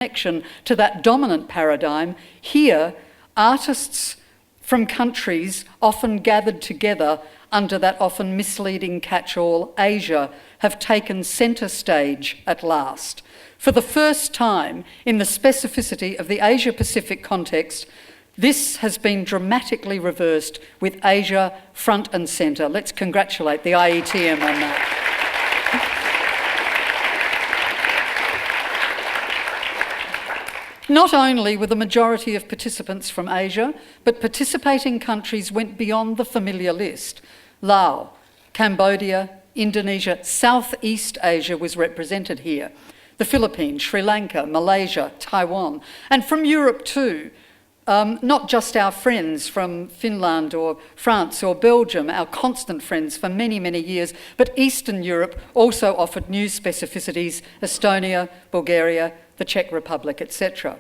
connection to that dominant paradigm, here artists from countries often gathered together under that often misleading catch-all Asia have taken centre stage at last. For the first time in the specificity of the Asia-Pacific context, this has been dramatically reversed with Asia front and centre. Let's congratulate the IETM on that. Not only were the majority of participants from Asia, but participating countries went beyond the familiar list. Laos, Cambodia, Indonesia, Southeast Asia was represented here. The Philippines, Sri Lanka, Malaysia, Taiwan, and from Europe too. Not just our friends from Finland or France or Belgium, our constant friends for many, many years, but Eastern Europe also offered new specificities, Estonia, Bulgaria, the Czech Republic, etc.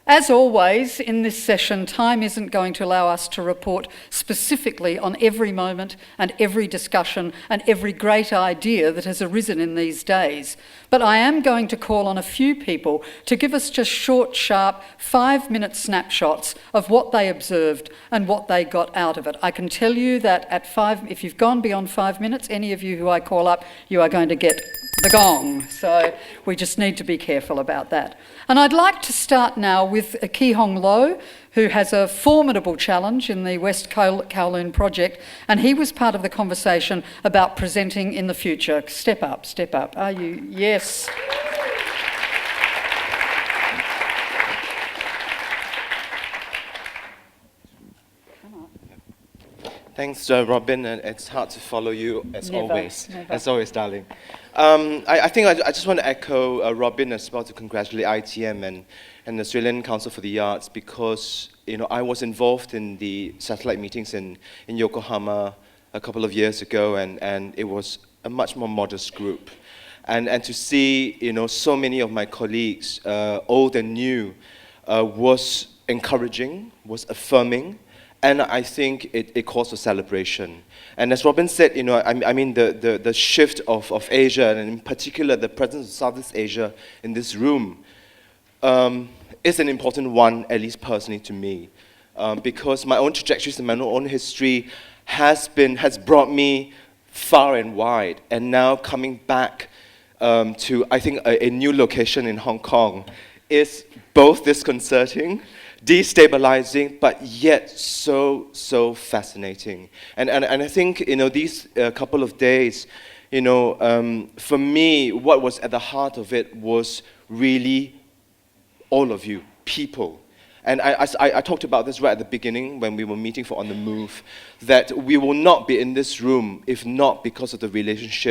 As always, in this session, time isn't going to allow us to report specifically on every moment and every discussion and every great idea that has arisen in these days. But I am going to call on a few people to give us just short, sharp, 5-minute snapshots of what they observed and what they got out of it. I can tell you that if you've gone beyond 5 minutes, any of you who I call up, you are going to get the gong. So we just need to be careful about that. And I'd like to start now with Ki Hong Lo, who has a formidable challenge in the West Kowloon project, and he was part of the conversation about presenting in the future. Step up, step up. Are you? Yes. Thanks, Robin, and it's hard to follow you as always. Never. As always, darling. I think I just want to echo Robin as well to congratulate ITM and the Australian Council for the Arts, because I was involved in the satellite meetings in Yokohama a couple of years ago, and it was a much more modest group. And to see so many of my colleagues, old and new, was encouraging, was affirming. And I think it calls for celebration. And as Robin said, I mean the shift of Asia, and in particular the presence of Southeast Asia in this room, is an important one, at least personally to me, because my own trajectories and my own history has brought me far and wide, and now coming back to, I think, a new location in Hong Kong is both disconcerting, destabilizing, but yet so fascinating. And I think these couple of days, for me, what was at the heart of it was really all of you, people. And I talked about this right at the beginning when we were meeting for On the Move, that we will not be in this room if not because of the relationships